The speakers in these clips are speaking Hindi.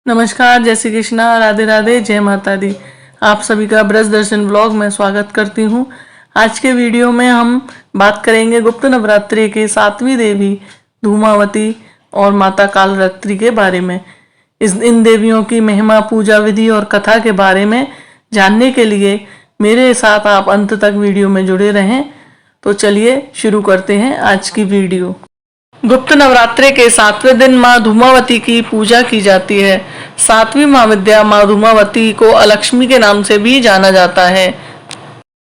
नमस्कार, जय श्री कृष्णा, राधे राधे, जय माता दी। आप सभी का ब्रज दर्शन व्लॉग में स्वागत करती हूँ। आज के वीडियो में हम बात करेंगे गुप्त नवरात्रि की 7वीं देवी धूमावती और माता कालरात्रि के बारे में। इन देवियों की महिमा, पूजा विधि और कथा के बारे में जानने के लिए मेरे साथ आप अंत तक वीडियो में जुड़े रहें। तो चलिए शुरू करते हैं आज की वीडियो। गुप्त नवरात्रि के 7वें दिन माँ धूमावती की पूजा की जाती है। 7वीं महाविद्या माँ धूमावती को अलक्ष्मी के नाम से भी जाना जाता है।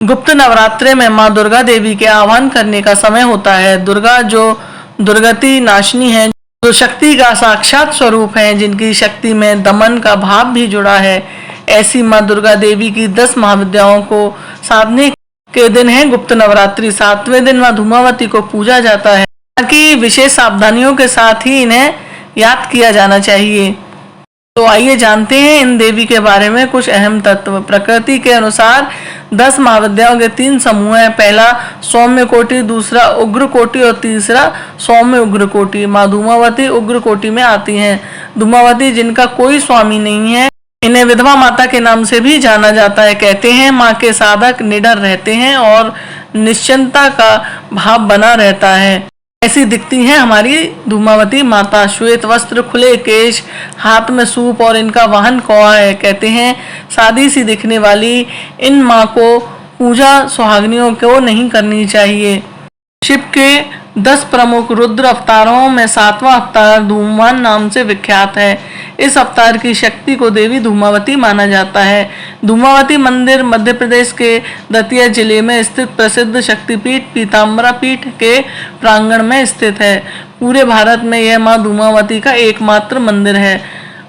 गुप्त नवरात्रि में माँ दुर्गा देवी के आह्वान करने का समय होता है। दुर्गा जो दुर्गति नाशिनी है, जो शक्ति का साक्षात स्वरूप है, जिनकी शक्ति में दमन का भाव भी जुड़ा है, ऐसी माँ दुर्गा देवी की 10 महाविद्याओं को साधने के दिन है गुप्त नवरात्रि। 7वें दिन माँ धूमावती को पूजा जाता है कि विशेष सावधानियों के साथ ही इन्हें याद किया जाना चाहिए। तो आइए जानते हैं इन देवी के बारे में कुछ अहम तत्व। प्रकृति के अनुसार 10 महाविद्याओं के 3 समूह हैं। पहला सौम्य कोटि, दूसरा उग्र कोटि और तीसरा सौम्य उग्र कोटि। माँ धूमावती उग्र कोटि में आती हैं। धूमावती जिनका कोई स्वामी नहीं है, इन्हें विधवा माता के नाम से भी जाना जाता है। कहते हैं माँ के साधक निडर रहते हैं और निश्चिंतता का भाव बना रहता है। ऐसी दिखती हैं हमारी धूमावती माता। श्वेत वस्त्र, खुले केश, हाथ में सूप और इनका वाहन कौआ है। कहते हैं सादी सी दिखने वाली इन माँ को पूजा सुहागनियों को नहीं करनी चाहिए। शिव के 10 प्रमुख रुद्र अवतारों में 7वां अवतार धूमवान नाम से विख्यात है। इस अवतार की शक्ति को देवी धूमावती माना जाता है। धूमावती मंदिर मध्य प्रदेश के दतिया जिले में स्थित प्रसिद्ध शक्तिपीठ पीताम्बरा पीठ के प्रांगण में स्थित है। पूरे भारत में यह माँ धूमावती का एकमात्र मंदिर है।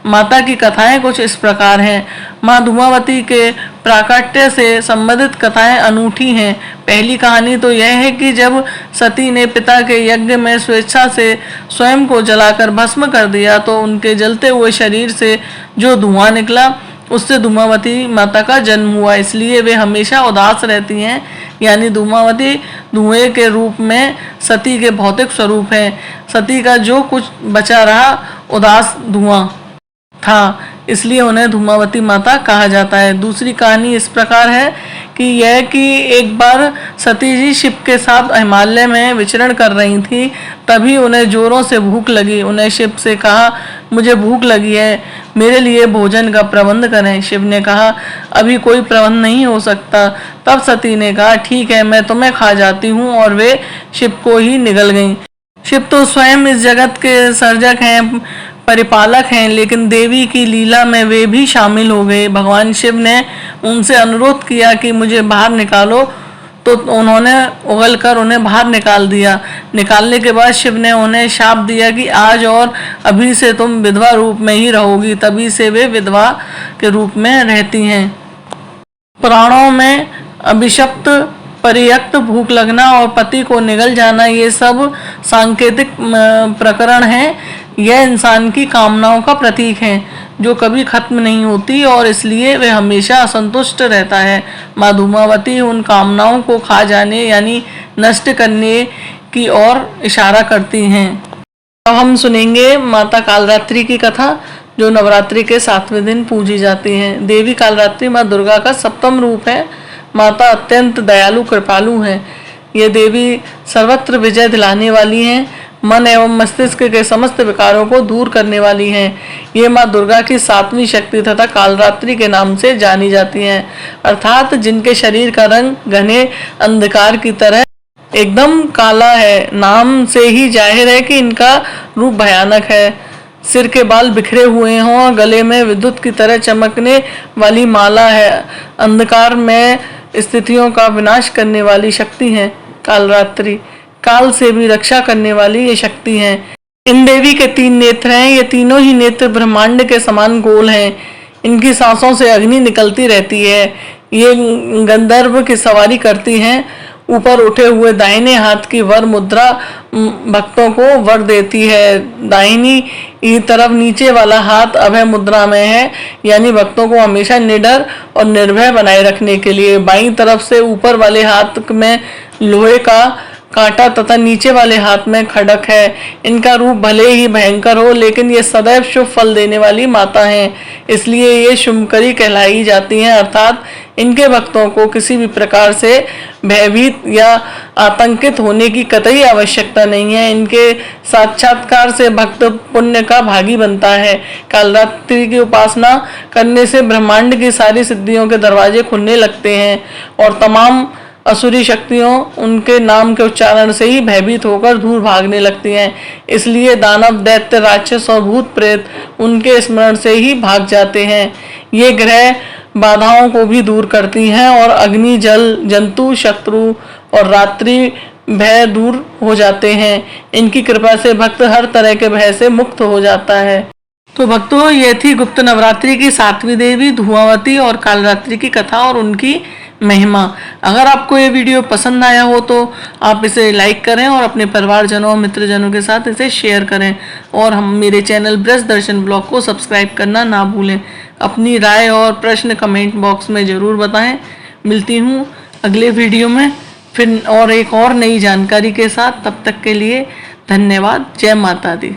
माता की कथाएं कुछ इस प्रकार हैं। माँ धूमावती के प्राकट्य से संबंधित कथाएं अनूठी हैं। पहली कहानी तो यह है कि जब सती ने पिता के यज्ञ में स्वेच्छा से स्वयं को जलाकर भस्म कर दिया तो उनके जलते हुए शरीर से जो धुआं निकला, उससे धूमावती माता का जन्म हुआ। इसलिए वे हमेशा उदास रहती हैं। यानी धूमावती धुएं के रूप में सती के भौतिक स्वरूप हैं। सती का जो कुछ बचा रहा उदास धुआं था, इसलिए उन्हें धूमावती माता कहा जाता है। दूसरी कहानी इस प्रकार है कि एक बार सती जी शिव के साथ हिमालय में विचरण कर रही थी। तभी उन्हें जोरों से भूख लगी। उन्हें शिव से कहा, मुझे भूख लगी है, मेरे लिए भोजन का प्रबंध करें। शिव ने कहा, अभी कोई प्रबंध नहीं हो सकता। तब सती ने कहा, ठीक है, मैं तुम्हें खा जाती हूँ, और वे शिव को ही निगल गईं। शिव तो स्वयं इस जगत के सर्जक हैं, परिपालक हैं, लेकिन देवी की लीला में वे भी शामिल हो गए। भगवान शिव ने उनसे अनुरोध किया कि मुझे बाहर निकालो, तो उन्होंने उगलकर उन्हें बाहर निकाल दिया। निकालने के बाद शिव ने उन्हें शाप दिया कि आज और अभी से तुम विधवा रूप में ही रहोगी। तभी से वे विधवा के रूप में रहती हैं। पुराणों में अभिशप्त, परित्यक्त, भूख लगना और पति को निगल जाना, ये सब सांकेतिक प्रकरण हैं। यह इंसान की कामनाओं का प्रतीक हैं जो कभी खत्म नहीं होती, और इसलिए वे हमेशा असंतुष्ट रहता है। माँ धूमावती उन कामनाओं को खा जाने यानी नष्ट करने की ओर इशारा करती हैं। अब हम सुनेंगे माता कालरात्रि की कथा, जो नवरात्रि के 7वें दिन पूजी जाती है। देवी कालरात्रि माँ दुर्गा का 7वां रूप है। माता अत्यंत दयालु कृपालु है। ये देवी सर्वत्र विजय दिलाने वाली हैं। मन एवं मस्तिष्क के समस्त विकारों को दूर करने वाली हैं। ये माँ दुर्गा की 7वीं शक्ति तथा कालरात्रि के नाम से जानी जाती हैं। अर्थात जिनके शरीर का रंग घने अंधकार की तरह एकदम काला है। नाम से ही जाहिर है कि इनका रूप भयानक है। सिर के बाल बिखरे हुए हों, गले में विद्युत की तरह चमकने वाली माला है। अंधकार में स्थितियों का विनाश करने वाली शक्ति है कालरात्रि। काल से भी रक्षा करने वाली ये शक्ति हैं। इन देवी के 3 नेत्र हैं। ये तीनों ही नेत्र ब्रह्मांड के समान गोल हैं। इनकी सांसों से अग्नि निकलती रहती है। ये गंधर्व की सवारी करती हैं। ऊपर उठे हुए दाहिने हाथ की वर मुद्रा भक्तों को वर देती है। दाहिनी तरफ नीचे वाला हाथ अभय मुद्रा में है, यानी भक्तों को हमेशा निडर और निर्भय बनाए रखने के लिए। बाईं तरफ से ऊपर वाले हाथ में लोहे का कांटा तथा नीचे वाले हाथ में खड़क है। इनका रूप भले ही भयंकर हो, लेकिन ये सदैव शुभ फल देने वाली माता हैं, इसलिए ये शुभकरी कहलाई जाती हैं। अर्थात इनके भक्तों को किसी भी प्रकार से भयभीत या आतंकित होने की कतई आवश्यकता नहीं है। इनके साक्षात्कार से भक्त पुण्य का भागी बनता है। कालरात्रि की उपासना करने से ब्रह्मांड की सारी सिद्धियों के दरवाजे खुलने लगते हैं और तमाम असुरी शक्तियों उनके नाम के उच्चारण से ही भयभीत होकर दूर भागने लगती हैं। इसलिए दानव, दैत्य, राक्षस और भूत प्रेत उनके स्मरण से ही भाग जाते हैं। ये ग्रह बाधाओं को भी दूर करती हैं और अग्नि, जल, जंतु, शत्रु और रात्रि भय दूर हो जाते हैं। इनकी कृपा से भक्त हर तरह के भय से मुक्त हो जाता है। तो भक्तों, ये थी गुप्त नवरात्रि की 7वीं देवी धुआंवती और कालरात्रि की कथा और उनकी महिमा। अगर आपको ये वीडियो पसंद आया हो तो आप इसे लाइक करें और अपने परिवारजनों और मित्रजनों के साथ इसे शेयर करें और हम मेरे चैनल ब्रज दर्शन ब्लॉग को सब्सक्राइब करना ना भूलें। अपनी राय और प्रश्न कमेंट बॉक्स में ज़रूर बताएं। मिलती हूँ अगले वीडियो में फिर और एक और नई जानकारी के साथ। तब तक के लिए धन्यवाद। जय माता दी।